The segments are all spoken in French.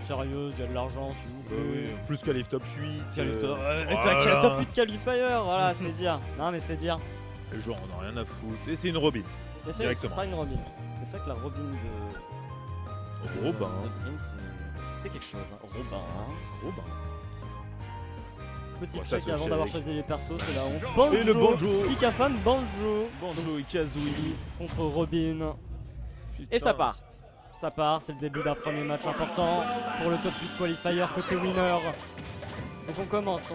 sont sérieuses, il y a de l'argent si vous voulez. Plus qualif top 8. Top 8 qualifier, voilà, c'est dire. Non mais c'est dire. Les joueurs en ont rien à foutre. Et c'est une Robin. Et ce sera une Robin. Et c'est vrai que la Robin de Robin. de Dream, c'est quelque chose. Hein. Robin. Hein. Robin. Petit Bon, ça, check c'est avant check. d'avoir choisi les persos, c'est là on Banjo. Et le Banjo. Pikafan Banjo. Banjo et Kazooie. Contre Robin. Et ça part. Ça part, c'est le début d'un premier match important pour le top 8 qualifier côté winner. Donc on commence,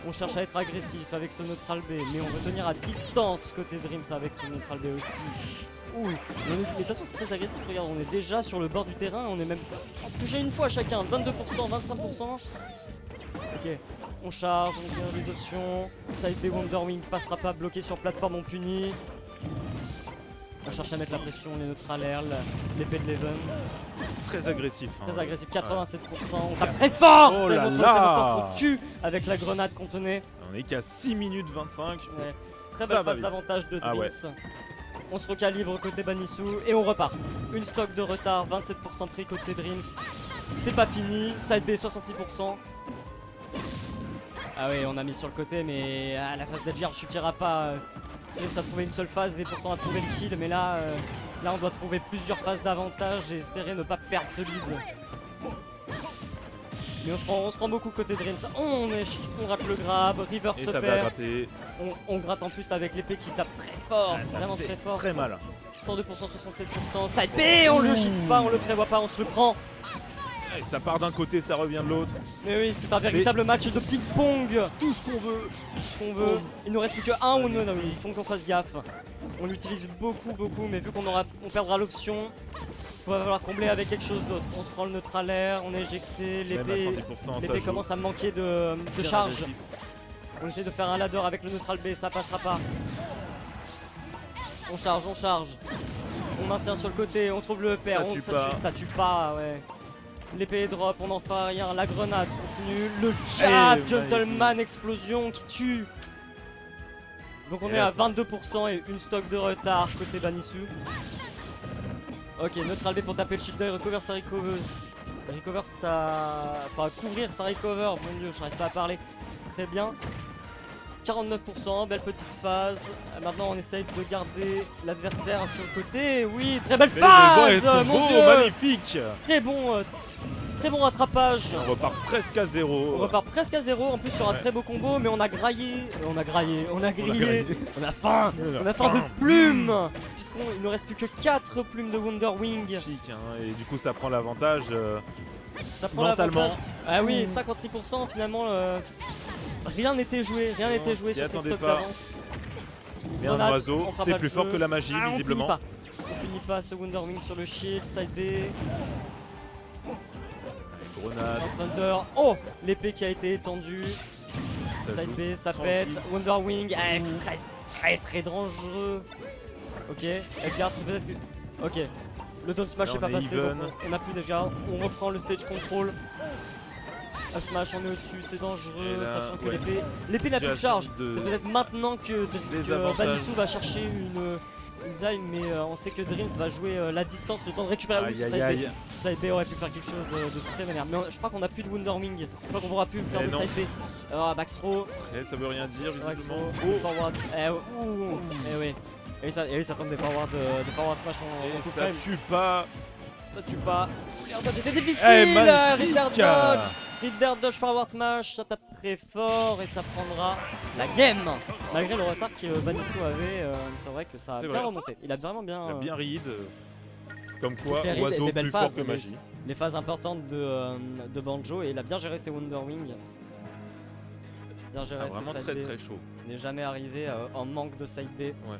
on cherche à être agressif avec ce neutral B, mais on veut tenir à distance côté Dreams avec ce neutral B aussi. Ouh, mais de toute façon c'est très agressif, regarde, on est déjà sur le bord du terrain, on est même... On se touche une fois chacun, 22%, 25%. Ok, on charge, on vient les options. Side B Wonderwing passera pas, bloqué sur plateforme, on punit. On cherche à mettre la pression, les neutral air, l'épée de Leven. Très agressif. Très agressif, 87%. On tape très fort. Oh tellement là trop, là. tellement fort qu'on tue avec la grenade qu'on tenait. On est qu'à 6 minutes 25. Ouais. Très Ça belle va passe vite. d'avantage de Ah Dreams. ouais. On se recalibre côté Banisu et on repart. Une stock de retard, 27% pris côté Dreams. C'est pas fini, side B 66%. Ah oui, on a mis sur le côté, mais la phase d'Edger suffira pas. Dreams a trouvé une seule phase et pourtant a trouvé le kill, mais là, là on doit trouver plusieurs phases d'avantage et espérer ne pas perdre ce lead. Mais on se prend beaucoup côté Dreams. On rate le grab, River Et se ça va perd. gratter. On gratte en plus avec l'épée qui tape très fort, Ah, ça vraiment fait très fort. Très mal. 102%, 67%, side B, on le chip pas, on le prévoit pas, on se le prend. Et ça part d'un côté, ça revient de l'autre. Mais oui, c'est un véritable match de ping-pong. Tout ce qu'on veut. Tout ce qu'on veut. Il nous reste plus que un ou non, il faut qu'on fasse gaffe. On l'utilise beaucoup, mais vu on perdra l'option, il va falloir combler avec quelque chose d'autre. On se prend le neutral air, on est éjecté, Même à l'épée 110%, ça l'épée joue. commence à manquer de Bien charge. agressif. On essaie de faire un ladder avec le neutral B, ça passera pas. On charge, on charge. On maintient sur le côté, on trouve le EPR, ça tue pas, ouais. L'épée est drop, on n'en fait rien, la grenade continue, le jab, Et gentleman explosion qui tue. Donc on Et est là, à ça- 22% et une stock de retard côté Banisu. Ok, neutral B pour taper le shield et recover sa recover. Recover sa... Enfin couvrir sa recover, mon dieu, j'arrive pas à parler, c'est très bien. 49%, belle petite phase. Maintenant on essaye de garder l'adversaire sur le côté. Oui, très belle Mais phase, le mon beau, dieu. magnifique. Très bon rattrapage. On repart presque à 0. On repart presque à 0, en plus sur un très beau combo, mais on a grillé, on a grillé, on a faim de plumes, puisqu'il ne reste plus que 4 plumes de Wonderwing. Magnifique, hein, et du coup ça prend l'avantage. Ça prend mentalement. l'avantage. Ah oui, 56% finalement, rien n'était joué, Non, sur s'y ces attendait stocks pas. d'avance. Mais un Grenade, oiseau, on fera c'est pas plus le fort jeu. que la magie, Ah, visiblement. On punit pas ce Wonderwing sur le shield, side B. Grenade, Thunder. Oh, l'épée qui a été étendue. ça Side joue. B, ça Tranquille. pète. Wonderwing, très dangereux. Ok, Edgeguard, c'est peut-être que. Ok, le down smash Là, est pas on est passé, even. donc on a plus d'Edgeguard. On reprend le stage control. Up smash, on est au-dessus, c'est dangereux, Et là, sachant que ouais. l'épée n'a plus de charge. Situation de C'est peut-être maintenant que désavantage. Banisu va chercher une dive, mais on sait que Dreams va jouer la distance, le temps de récupérer. Aïe, Oui, aïe, aïe. Side B aurait pu faire quelque chose de très vénère. Mais je crois qu'on a plus de Wonderwing. Je crois qu'on pourra plus faire Eh de non. side B. Alors, back throw. Eh, ça veut rien dire, Back visiblement. throw, forward. Eh oui. Et oui, ça tombe des forward smash en coup Ça frame. tue pas. Ça tue pas. L'air dodge était difficile. Eh, magnifique. Rider dodge forward smash. Ça tape très fort et ça prendra la game. Malgré le retard que Banisu avait, c'est vrai que ça a C'est bien vrai. remonté. Il a vraiment bien. Il a bien read. Comme quoi, Claire Reed, oiseau des belles plus fort phases, que mais magie. les phases importantes de Banjo et il a bien géré ses Wonderwing. Bien géré Ah, ses vraiment side très B. très chaud. Il n'est jamais arrivé en manque de side B. Ouais.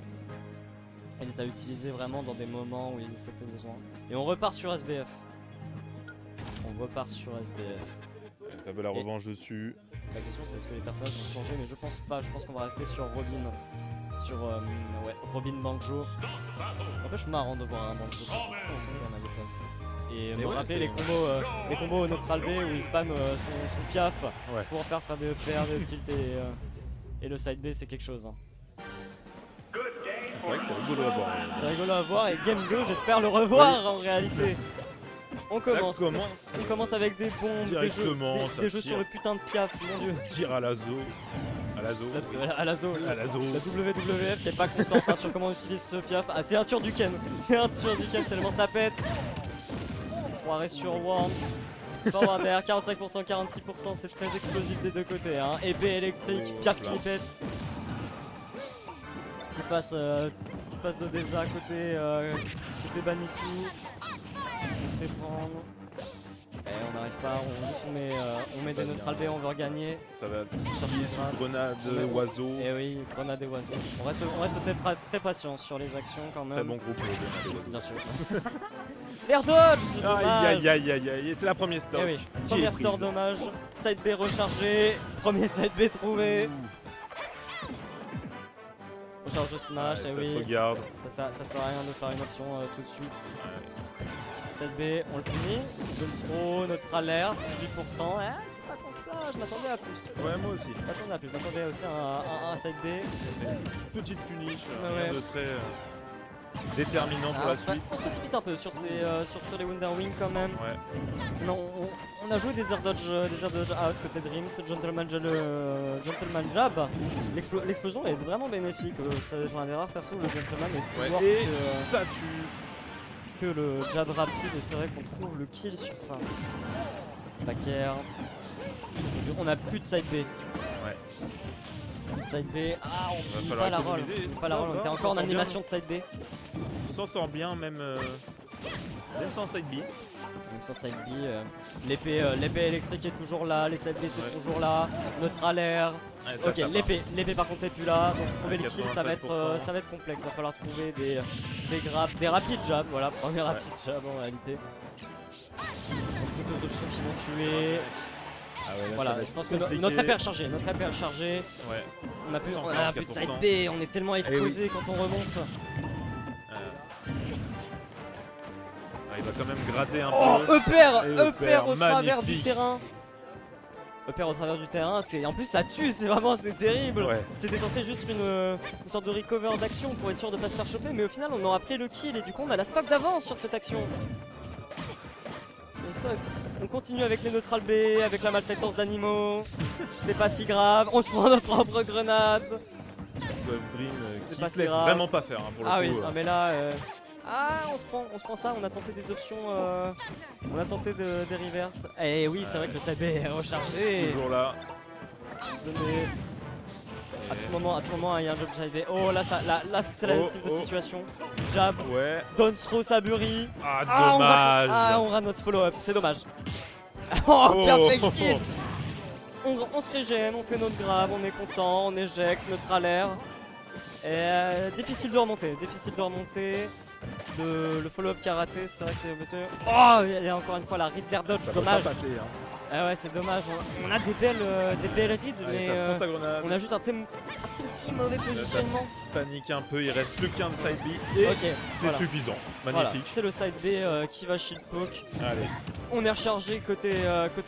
Elle les a utilisés vraiment dans des moments où ils étaient besoin. Et on repart sur SBF. On repart sur SBF. Ça veut la revanche dessus. La question c'est est-ce que les personnages vont changer, mais je pense pas. Je pense qu'on va rester sur Robin. Sur ouais, Robin Banjo. N'empêche marrant de voir un Banjo sur ce j'en avais pas. Et Mais me ouais, rappeler c'est- les combos neutral B où il spam son piaf Ouais. pour faire des EPR, des tilt et le side B c'est quelque chose. Hein. C'est vrai que c'est rigolo à voir. C'est rigolo à voir et Game 2 j'espère le revoir en réalité. On Ça commence. commence. On commence avec des bombes, Directement, ça des jeux tire. sur le putain de piaf, mon dieu. Tire à la zo. À la zo. À la zo. À la zo. La WWF qui est pas contente hein, sur comment on utilise ce piaf. Ah, c'est un Turducken. C'est un Turducken tellement ça pète. 3 arrêts sur Worms. Forward air, 45%, 46%, c'est très explosif des deux côtés. Hein. Épée électrique, Oh, piaf là. qui pète. Petite passe de Deza côté Banisu. On se fait prendre. Et on n'arrive pas, on met des neutrales B, on veut regagner. Ça va Chercher titiller sous grenade, oiseau. Et oui, grenade et oiseaux. On reste très patient sur les actions quand même. Très bon groupe pour le grenade et oiseau. Bien sûr. L'air dodge dommage. Aïe aïe aïe aïe, c'est la première stop. Eh oui, qui première est store prise. dommage. Side B rechargé. Premier side B trouvé. Recharge de smash, Ouais, et ça oui. se regarde. Ça sert à rien de faire une option tout de suite. Ouais. Side B, on le punit. Zone throw, notre alerte, 18%. Ah, c'est pas tant que ça, je m'attendais à plus. Ouais, moi aussi. Je m'attendais à plus, je m'attendais aussi à un side B. Petite punish, Ouais, rien ouais. de très déterminant pour Ah, la on se suite. précipite un peu sur les Wonder Wing quand même. Ouais. Non, on a joué des air dodge out côté Dreams, Gentleman Jab. L'explosion est vraiment bénéfique. C'est un des rares persos où le Gentleman est plus Ouais. worse Et ça tue. que le jab rapide. Et c'est vrai qu'on trouve le kill sur ça. Back air. On a plus de side B. Ouais. Side B. Ah, on Va finit falloir pas la roll. économiser, On finit ça pas la roll. va, On était on encore en s'en sort animation de side B. On s'en sort bien, même sans side B. Même sans side B, l'épée électrique est toujours là, les side B sont Ouais. toujours là, neutral air. Ouais, ça Ok, tape, hein. l'épée par contre est plus là, donc trouver Ouais, les kills ça va être 93%. complexe, va falloir trouver des grappes, des rapides jabs, voilà, premier rapide jab en réalité. Donc toutes les options qui vont tuer. Ah ouais, là, ça Voilà, va je être pense que compliqué. notre épée est rechargée, Ouais. on a plus de 144%. side B, on est tellement exposé quand on remonte. Ah, il va quand même gratter un Oh, peu. Et EPR au travers du magnifique. terrain. EPR au travers du terrain, en plus ça tue, c'est terrible. Ouais. C'était censé juste une sorte de recover d'action pour être sûr de pas se faire choper, mais au final on aura pris le kill et du coup on a la stock d'avance sur cette action. On continue avec les neutral B, avec la maltraitance d'animaux. C'est pas si grave, on se prend notre propre grenade. 12 Dream C'est qui pas se si laisse grave. vraiment pas faire hein, pour le Ah coup. oui, ah, mais là. On se prend ça, on a tenté des options. On a tenté des reverse. Et oui, c'est vrai que le side B est rechargé. Toujours là. Donné. À tout moment, il y a un job side B. Oh là, c'est la type de situation. Jab, Ouais. down throw, Saburi. Ah, dommage. On rate notre follow-up, c'est dommage. Oh, perfect kill. On se régène, on fait notre grab, on est content, on éjecte, notre alert. Et difficile de remonter. Le follow-up qui a raté, c'est vrai que c'est embêtant. Oh, il y a encore une fois la read d'air dodge, Ça peut dommage. pas passer. Hein. Ah ouais, c'est dommage. On a des belles reads, Allez, mais ça se prend sa grenade. on a juste un petit mauvais positionnement. Panique un peu, il reste plus qu'un de side B. Et Ok, c'est voilà. suffisant. Voilà, Magnifique. c'est le side B qui va shield poke. Allez. On est rechargé côté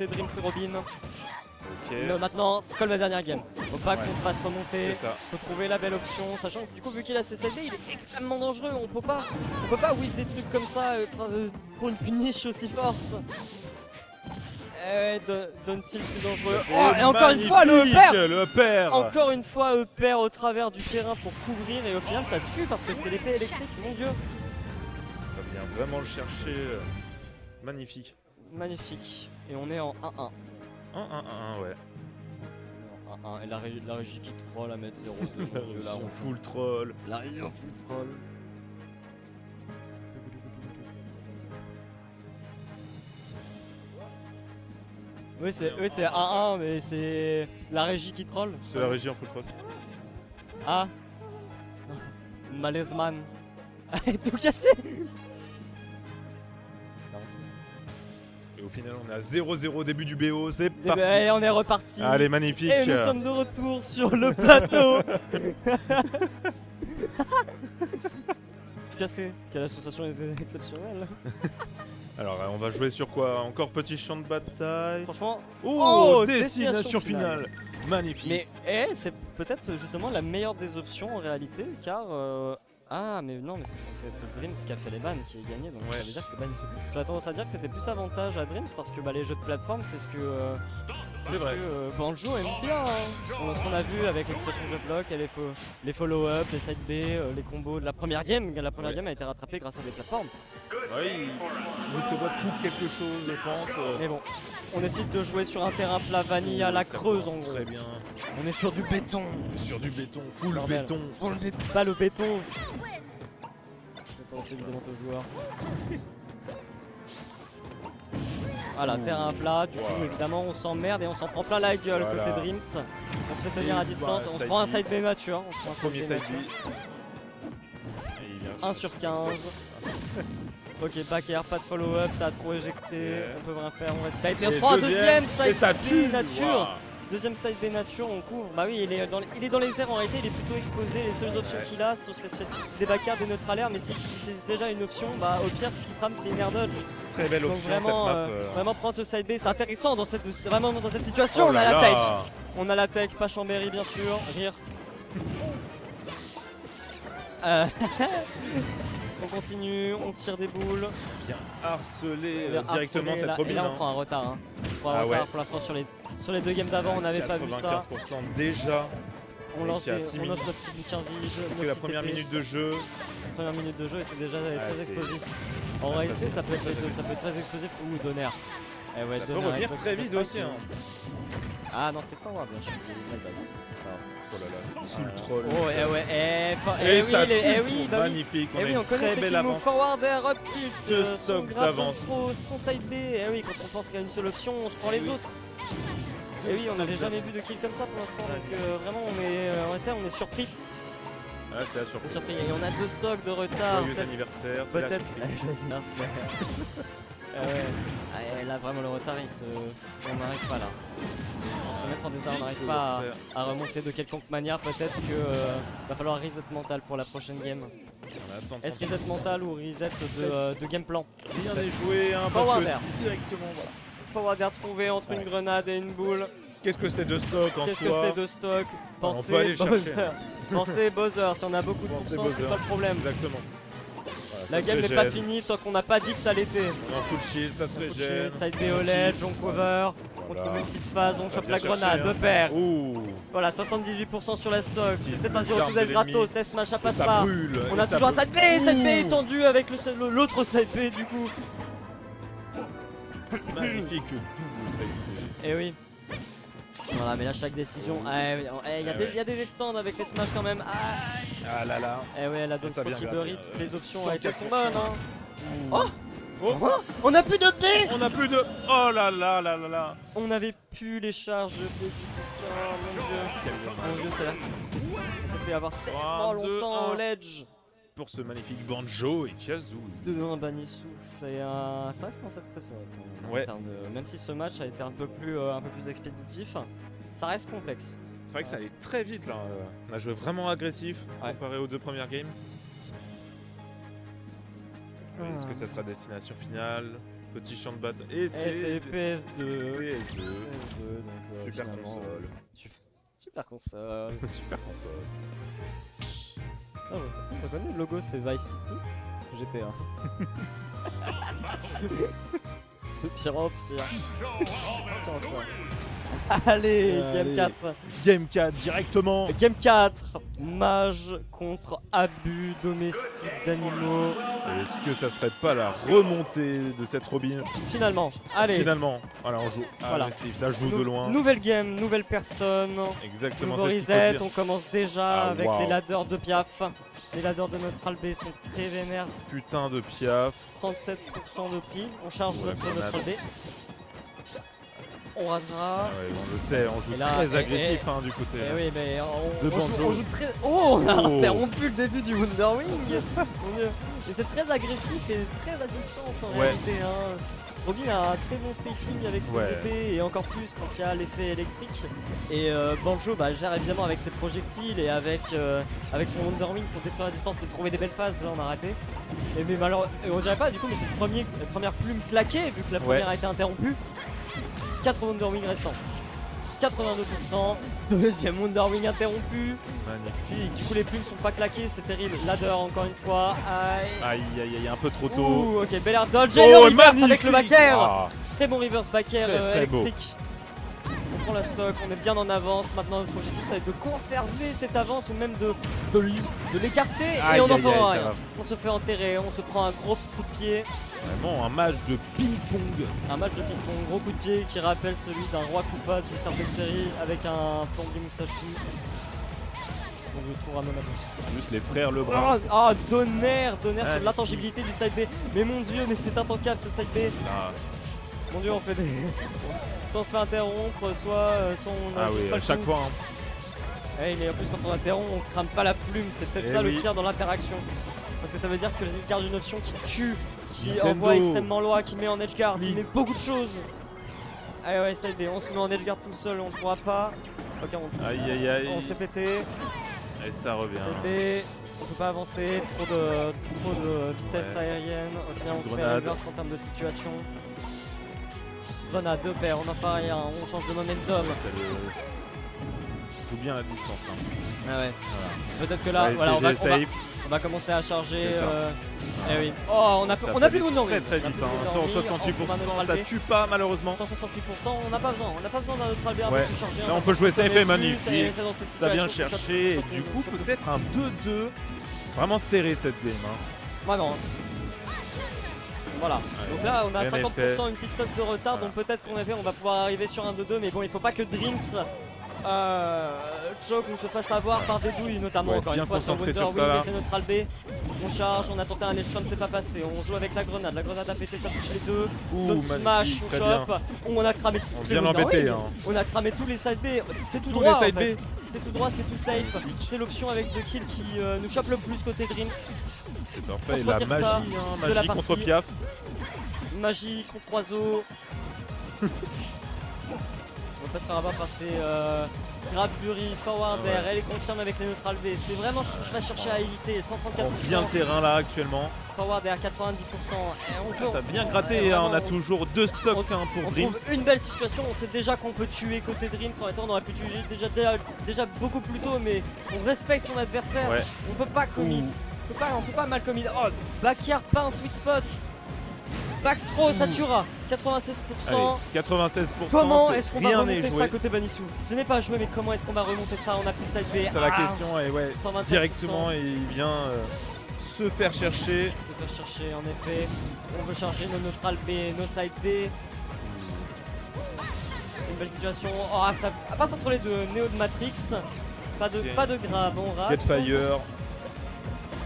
Dreams et Robin. Ok. Mais maintenant, c'est comme la dernière game. Faut pas qu'on se fasse remonter. C'est ça. Faut trouver la belle option, sachant que du coup vu qu'il a ses side B, il est extrêmement dangereux. On peut pas whiff des trucs comme ça pour une punish aussi forte. Don Seal c'est dangereux. Oh, et encore une fois le magnifique, père. le père. Encore une fois perd au travers du terrain pour couvrir et au final ça tue parce que c'est l'épée électrique, mon dieu. Ça vient vraiment le chercher. Magnifique. Magnifique. Et on est en 1-1. 1-1-1, ouais. On est en 1-1. Et la régie qui troll à mettre 0-2. mon dieu, là, On full troll. La régie en full troll. Oui c'est 1-1 mais c'est la régie qui troll. C'est la régie en full troll. Ah. Malaise-man. Tout cassé. Et au final, on est à 0-0 au début du BO. C'est Et parti. ben, on est reparti. Allez, magnifique. Et nous sommes de retour sur le plateau. Tout cassé. Quelle association exceptionnelle. Alors, on va jouer sur quoi? Encore petit champ de bataille. Franchement. Oh, Oh, destination destination finale. Magnifique. Mais c'est peut-être justement la meilleure des options en réalité, car Ah mais non, mais c'est censé être Dreams qui a fait les bans qui est gagné, donc Ouais. ça veut dire que c'est Banissou. J'aurais tendance à dire que c'était plus avantage à Dreams parce que bah, les jeux de plateforme c'est ce que C'est vrai. Banjo aime bien. Hein. Ce qu'on a vu avec les situations de jeu block, et les follow-up, les side B, les combos de la première game. La première game a été rattrapée grâce à des plateformes. Oui, il nous prévoit tout quelque chose, je pense. Mais bon, on décide de jouer sur un terrain plat vanille à la Ça creuse en commence gros. Très bien. On est sur du béton. Sur du béton, full Bordel. béton. Pas le béton. C'est évidemment au joueur. Voilà, terrain plat, du coup Voilà. évidemment on s'emmerde et on s'en prend plein la gueule Voilà. côté Dreams. On se fait tenir Et à distance, bah, on se side prend un B. side B mature. On se prend un Premier side B side mature. B. Et il vient 1 sur 15. Ok, back air, pas de follow-up, ça a trop éjecté, Yeah. on peut rien faire, on respecte. Et on se Et prend un deuxième, deuxième et side ça B tue. nature. Waouh. Deuxième side B nature, on couvre. Bah oui, il est dans les airs en réalité, il est plutôt exposé. Les seules options Ouais. qu'il a, ce serait des back air, des neutral air. Mais s'il utilise déjà une option, bah au pire, ce qu'il crame, c'est une air dodge. Très belle Donc option vraiment, cette map. vraiment prendre ce side B, c'est intéressant c'est vraiment dans cette situation. Oh On a là la là. tech. On a la tech, pas Chambéry bien sûr. Rire. On continue, on tire des boules. Bien harcelé Bien directement harcelé, cette là, Robin. et là on hein. prend un retard. Hein. On prend un Ah retard ouais. pour l'instant sur les deux games d'avant, on n'avait pas vu ça. 95% déjà. On Et lance, qui a six on minutes. lance notre petit bouquin vide. Que notre la petite première épée. minute de jeu. Première minute de jeu et c'est déjà très c'est- explosif. En ça réalité fait ça peut être très les deux, ça peut être très explosif. Ouh, Donner. Eh ouais, Ça peut Donner revenir avec très le vite spike, aussi. Hein. Ah non, c'est forward, bien, je suis mal bad. C'est pas grave. Oh là là, full troll. Oh, eh ouais, Et oui, ça eh tue oui, pour bah oui. magnifique. On Eh a oui, une on connaît très ces belle qui move avance. forward air, up tilt, Deux son stocks grapple, d'avance. son side B. Eh oui, quand on pense qu'il y a une seule option, on se prend les oui. autres. Et oui, on n'avait jamais vu de kill comme ça pour l'instant, donc vraiment on est surpris. Ah, c'est la On est surprise. surpris. Et on a deux stocks de retard. Joyeux anniversaire, c'est la Peut-être. surprise. Joyeux anniversaire. Ah ouais. Ah, et là vraiment le retard, on n'arrive pas là. On se mettre en désert, on n'arrive pas à remonter de quelconque manière. Peut-être que va falloir reset mental pour la prochaine game. On a 130. Est-ce reset mental ou reset de game plan? Bien déjoué, hein, parce Forward que air. directement, voilà. Forward air trouvé entre une grenade et une boule. Qu'est-ce que c'est de stock en Qu'est-ce que soi c'est de stock? on peut Pensez aller buzzer. chercher. Pensez buzzer. Si on a beaucoup de Pensez pourcents, c'est buzzer. pas le problème. Exactement. Voilà, La ça game se n'est pas régène. finie tant qu'on n'a pas dit que ça l'était. On est en full shield, ça se régène. Side B au ledge, on cover, on Voilà. trouve une petite phase, on Ça chope vient la chercher, grenade, hein. le père. Ouh, Voilà, 78% sur la stock. Petite C'est un 0 arme 2 de S gratos, l'ennemi. F smash ça passe ça pas. brûle. On et a ça toujours un brûle. side B Ouh. étendu avec l'autre side B du coup. Magnifique double side B. Et oui. Voilà, mais là chaque décision. Il y a des extends avec les smash quand même. Ah là là. Eh ouais, la Ça Don't vient Prokibery, gratter, toutes les options 104%. étaient sont bonnes. Hein. Oh, Oh, on a plus de B. on a plus de. Oh là là là là là. On avait plus les charges de B du bouquin, mon dieu. Quel dommage. Mon dieu, ça fait avoir tellement 3, 2, longtemps au 1. ledge. Pour ce magnifique Banjo et Kazooie. 2-1 Banissou, ça reste un set précieux. Ouais. Même si ce match a été un peu plus expéditif, ça reste complexe. C'est vrai que ça allait très vite là. On a joué vraiment agressif Ouais. comparé aux deux premières games. Est-ce que ça sera destination finale? Petit champ de bataille. Et C'était c'est PS2. PS2. donc, Super finalement, console. Super console. Super console. Non, je reconnais le logo, c'est Vice City. GTA. Pire au pire. Allez, game Allez. 4. Game 4 directement. Game 4. Mage contre abus domestique d'animaux. Est-ce que ça serait pas la remontée de cette Robin? Finalement, allez. Finalement, voilà, on joue Voilà. agressif, ça joue de loin. Nouvelle game, nouvelle personne. Exactement, Nouveau c'est ce qu'il reset, faut on dire. commence déjà Ah, avec wow. les ladders de Piaf. Les ladders de Neutral B sont très vénères. Putain de Piaf. 37% de prix. On charge Ouais, notre grenade. Neutral B. On ratera. Ah ouais, on le sait, on joue Et là, très et- agressif hein, du côté. Eh oui, mais De on Banjo. joue très. Oh, on a Oh. interrompu le début du Wonderwing. Mon Dieu. Mais c'est très agressif et très à distance en Ouais. réalité. Hein. Robin a un très bon spacing avec ses Ouais. épées et encore plus quand il y a l'effet électrique. Et Banjo gère évidemment avec ses projectiles et avec son Wonderwing pour détruire la distance et trouver des belles phases. Là, on a raté. Et mais malheureusement, on dirait pas du coup, mais c'est la première plume claquée vu que la première a été interrompue. 4 Wonderwing restants. 82%. Deuxième Wonderwing interrompu. Magnifique. Du coup les plumes sont pas claquées, c'est terrible. Ladder encore une fois. Aïe aïe aïe, un peu trop tôt. Ouh, ok, bel air dodge. Oh, Et le reverse avec magnifique. le back air. Ah, Très bon reverse back air très beau. électrique. On prend la stock, on est bien en avance. Maintenant notre objectif ça va être de conserver cette avance ou même de l'écarter et Aïe, on n'en aïe, fera aïe, ça rien. va. On se fait enterrer, on se prend un gros coup de pied. Vraiment un match de ping-pong. Un match de ping-pong, gros coup de pied qui rappelle celui d'un roi Koopa d'une certaine série avec un plombier moustachu. Donc je tout ramène à plus. Juste les frères Lebrun. Ah, Donner sur Ah, l'intangibilité du side B. Mais mon dieu, mais c'est intankable ce side B. Ah, Mon dieu, on fait des. Soit on se fait interrompre, soit on a ah juste oui, pas à le chaque coup. fois. Hein. Ouais, mais en plus, quand on interrompt, on crame pas la plume. C'est peut-être Eh ça le oui. pire dans l'interaction. Parce que ça veut dire que il garde une option qui tue, qui Nintendo. envoie extrêmement loin, qui met en edge guard, qui Please. met beaucoup de choses. Ah ouais, side B, on se met en edge guard tout seul, on ne pourra pas. Ok, Aïe aïe aïe. on se fait péter. Et ça revient. Side B, on peut pas avancer, trop de vitesse Ouais. aérienne. Au final, on se fait Grenade. reverse en termes de situation. Grenade, deux paires, on n'en fait rien, on change de momentum. Ça joue bien à distance là. Ah ouais. Peut-être que là, Ouais, voilà, c'est safe. on va commencer à charger. C'est ça. Eh oui. Oh, on a Ça plus peut de Wonderwing. Très très vite. Hein. 168%, ça tue pas malheureusement. 168%, on n'a pas besoin. On n'a pas besoin d'un autre albert Ouais. pour tout charger. Là on peut jouer safe et magnifique. Ça vient bien chercher et du coup peut-être un 2-2. Vraiment serré cette game. Hein. Vraiment. Voilà. Ouais, Donc là, on a rien n'est 50%, fait. une petite touch de retard. Voilà. Donc peut-être qu'on on va pouvoir arriver sur un 2-2. Mais bon, il faut pas que Dreams choke ou se fasse avoir par des douilles, notamment Ouais, encore bien une fois sur concentré sur Wonderwing. ça, là. C'est neutral B. On charge, on a tenté un échelon, c'est pas passé. On joue avec la grenade. La grenade a pété, ça touche les deux. Ouh, D'autres smash, magnifique, on très bien. chope. On a cramé On tous vient les l'embêter. Wonderwing. Hein. On a cramé tous les side B. C'est tout Tous droit. les En side fait. B. C'est tout droit, c'est tout safe. C'est l'option avec The Kill qui nous chope le plus côté Dreams. C'est On parfait. se La retire magie, ça hein, de la magie contre partie. Piaf. Magie contre oiseau. On va pas se faire avoir par ces Grabbury, forward Ouais. air, elle est confirme avec les neutral B. C'est vraiment ce que je vais chercher à éviter. On 134%. prend bien le terrain là actuellement. Forward air 90%. Et on peut, Ça a bien gratté. Hein. On a toujours deux stocks hein, pour on Dreams. trouve une belle situation. On sait déjà qu'on peut tuer côté Dreams. En étant, on aurait pu tuer déjà beaucoup plus tôt, mais on respecte son adversaire. Ouais. On peut pas commit. On peut pas mal commit. Oh, backyard, pas un sweet spot. Back throw, ça tuera. 96%. Allez, 96%. Comment c'est est-ce qu'on va rien remonter n'est ça joué. côté Banissou? Ce n'est pas joué, mais comment est-ce qu'on va remonter ça? On a plus side B. C'est la question et ouais, 125%. directement il vient se faire chercher. On peut chercher en effet. On veut charger nos neutral B, nos side B. Une belle situation. Oh, ça passe entre les deux. Néo de Matrix. Pas de, Ok. pas de grave, on rate. Jetfire.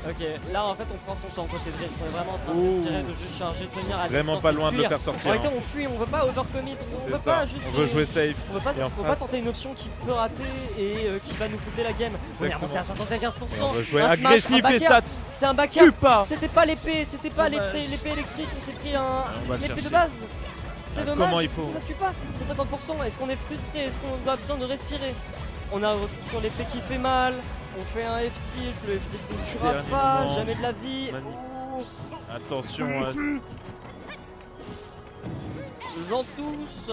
Ok, là en fait on prend son temps côté Dreams. On est vraiment en train de Ouh. respirer, de juste charger, tenir à Vraiment distance pas et loin de le fuir. faire En sortir. réalité Hein. on fuit, on veut pas overcommit, on C'est veut ça. pas juste. On veut jouer safe. On veut pas, Et en faut pas face- tenter une option qui peut rater et qui va nous coûter la game. On est Exactement. remonté à 75%. Et on veut jouer Un smash, agressif un et back ça air. C'est un back air. tue pas. C'était pas l'épée, c'était pas Dommage. l'épée électrique, on s'est pris On va le l'épée de chercher. base. C'est Ah, dommage, comment il faut ça tue pas. C'est 50%, est-ce qu'on est frustré? Est-ce qu'on a besoin de respirer? On a sur l'épée qui fait mal, on fait un F-tilt, le F-tilt ne tuera Dernier pas, moment. jamais de la vie. Magnifique. Ouh, Attention. Ventouse.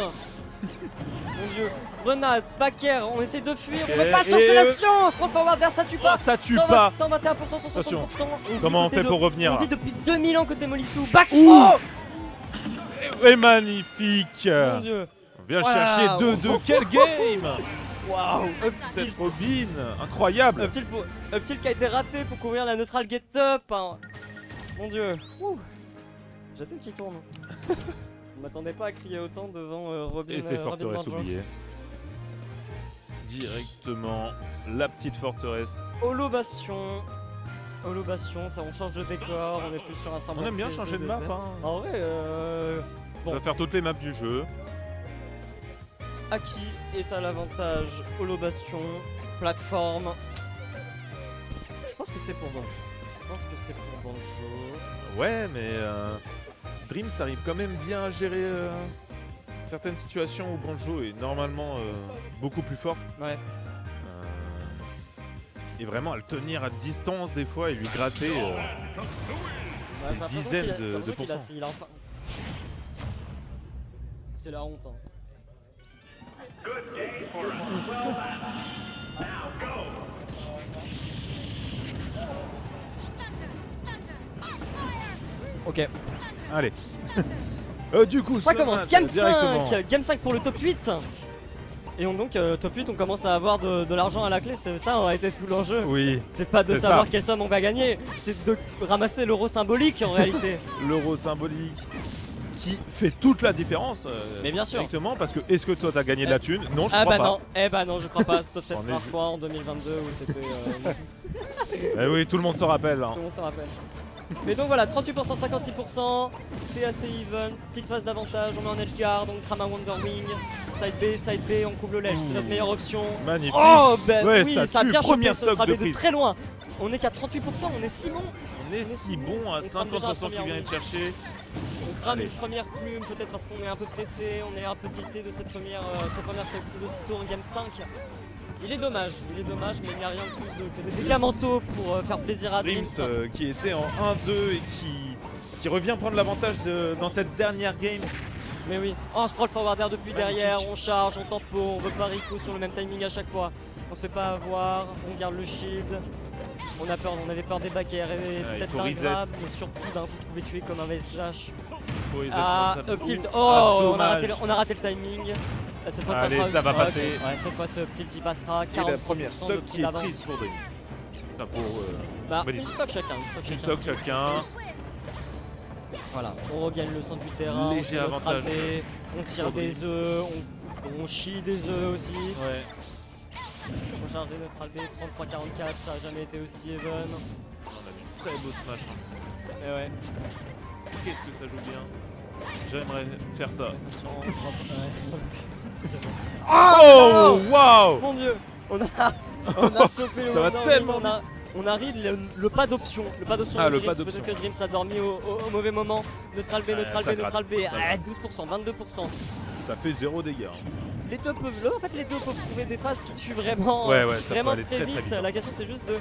Mon dieu, grenade, back air, on essaie de fuir, on Ok, veut pas changer et- l'option, on se prend forward air, ça tue pas. Oh, ça tue 120, pas. 121%, 160%. Attention. vit Comment on côté fait pour revenir On là vit depuis 2000 ans côté Molissou. Back Ouh. throw. Et magnifique. Mon dieu. On vient Wow. chercher 2-2. Quel game. Waouh. Cette Robin. Incroyable. Up tilt qui a été raté pour couvrir la neutral get up. Hein. Mon dieu. Ouh. J'ai la tête qui tourne. Je m'attendais pas à crier autant devant Robin. Et c'est Robin forteresse Banjo. oubliée. Directement la petite forteresse. Holo Bastion. Holo Bastion, ça on change de décor, on est plus sur un On semblant aime bien PS2 changer de map. semaines. Hein. En vrai, On va faire toutes les maps du jeu. Aki est à l'avantage. Holo Bastion, plateforme. Je pense que c'est pour Banjo. Ouais, mais Dreams arrive quand même bien à gérer certaines situations où Banjo est normalement beaucoup plus fort. Ouais. Et vraiment à le tenir à distance des fois et lui gratter. Ouais, Des j'ai l'impression dizaines qu'il a- de j'ai l'impression qu'il a- pourcents. il a enfin- C'est la honte. Hein. Ok. Allez. Du coup, Ça ce commence. match, Game directement. 5. Game 5 pour le top 8. Et donc top 8 on commence à avoir de l'argent à la clé. C'est ça en réalité tout l'enjeu. Oui, C'est pas de c'est savoir ça. quelle somme on va gagner. C'est de ramasser l'euro symbolique en réalité. l'euro symbolique qui fait toute la différence. Mais bien sûr. Directement, parce que est-ce que toi t'as gagné de la thune? Non, je Ah crois bah pas. non, eh bah non, je crois pas, sauf cette On est rare vu. fois en 2022 où c'était... Eh oui, tout le monde se rappelle. Hein. tout le monde s'en rappelle. Mais donc voilà, 38%, 56%, c'est assez even, petite phase d'avantage, on met en edge guard, on crame un Wonder Wing, side B, on couvre le ledge, c'est notre meilleure option. Magnifique. Oh bah Ouais, oui, ça ça a tue, bien chopé premier ce stock trabé de de prise. très loin. On est qu'à 38%, on est si bon. On est si bon à On crame déjà la 50% qui première vient wing. de chercher. On crame Allez. une première plume, peut-être parce qu'on est un peu pressé, on est un peu tilté de cette première stock prise aussitôt en game 5. Il est dommage, mais il n'y a rien de plus que des dégâts mentaux pour faire plaisir à Dreams. Qui était en 1-2 et qui revient prendre l'avantage dans cette dernière game. Mais oui, on scroll forward air depuis Magnifique. derrière, on charge, on tempo, on veut pas Rico sur le même timing à chaque fois. On se fait pas avoir, on garde le shield. On avait peur des back air et il peut-être faut d'un reset. grab, mais surtout d'un coup qui pouvait tuer comme un V-slash. Faut les Ah, être up tilt, Ah, oh, dommage. on a raté le timing. Là, cette fois Allez, ça va ok. passer. Ouais, cette fois ce up tilt il passera, Et la 40% première de stock prix qui est d'avance. prise pour Dreams. Enfin, pour Bah, Valise. une stock chacun, une stock chacun. Voilà, on regagne le centre du terrain, Léger on fait notre avantage alpé, on tire pour des Dreams. œufs, on chie des œufs aussi. Ouais. On charge notre albé 33-44, ça a jamais été aussi even. On a mis un très beau smash. Hein. Et ouais, Qu'est-ce que ça joue bien. J'aimerais faire ça. attention, on drop. Ouais. Oh, waouh. Mon dieu, on a chopé le Ça va Wonder tellement Wing, on arrive le pas d'option. Le pas d'option Ah, de le Dreams, pas d'option. peut-être que Dreams a dormi au mauvais moment. Notre albé, Ouais, ça gratte, ça 12%, 22%. Ça fait 0 dégâts. Hein. Les deux peuvent, en fait, les deux peuvent trouver des phases qui tuent vraiment, Ouais, ça peut vraiment aller très très, vite. très vite, hein. La question c'est juste de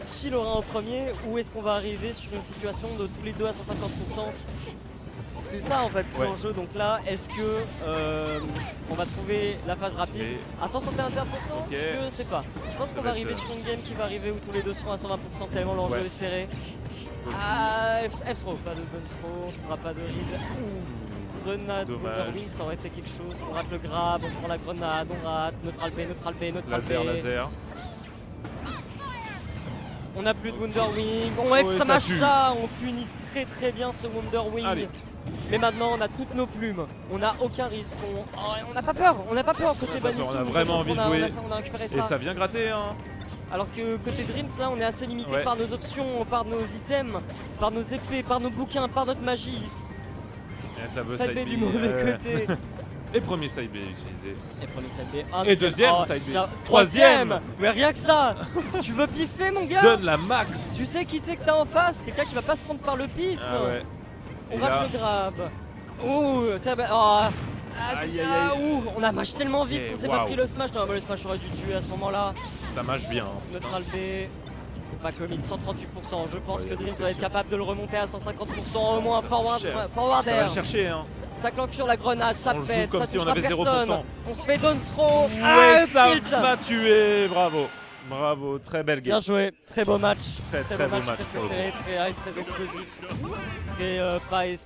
qui l'aura en premier ou est-ce qu'on va arriver sur une situation de tous les deux à 150%. C'est ça en fait Ouais. l'enjeu. Donc là, est-ce que on va trouver la phase rapide Et- à 161%? Ok. Je sais pas. Je pense Ça qu'on va va arriver être, sur une game qui va arriver où tous les deux seront à 120% tellement l'enjeu Ouais. est serré. Aussi. Ah, F-throw, pas de bonus throw, on fera pas de read. Grenade, Dommage. Wonder Wing, ça aurait été quelque chose. On rate le grab, on prend la grenade, on rate, notre albé. Laser. On a plus de Wonder Wing, on ouais, Ouais, ça ça marche tue. ça, on punit très bien ce Wonder Wing. Allez. Mais maintenant on a toutes nos plumes, on n'a aucun risque, on n'a pas peur, côté pas peur, Banissou. on a vraiment envie de jouer. On a récupéré Et ça. ça vient gratter. Hein. Alors que côté Dreams là on est assez limité Ouais. par nos options, par nos items, par nos épées, par nos bouquins, par notre magie. Et ça veut Side B du mauvais côté. Et premier side B utilisé. Et premier side B. Et deuxième side B. Troisième. Mais rien que ça. Tu veux piffer mon gars? Donne la max. Tu sais qui t'es que t'as en face? Quelqu'un qui va pas se prendre par le pif. Ah ouais. On Et rate là, le grab. Ouh, oh. Aïe, aïe, aïe. Ouh, on a mâché tellement vite Ok, qu'on s'est pas waouh. pris le smash. Non, mais le smash aurait dû tuer à ce moment-là. ça mâche bien. Hein, putain. Neutral B. Pas commit 138%. Je pense Ouais, que y a Dreams des va être exceptions. capable de le remonter à 150%. Au moins Ça forward, fait cher. forward Ça va air. le chercher. Hein. Ça clanque sur la grenade, ça On joue pète, comme ça si on touchera avait 0%. personne. On se fait down throw. Ouais, ça tilt. m'a tué. Bravo. Bravo. Très belle game. Bien joué, très beau match. Très beau match très pour le serré, très high, très explosif. Très pas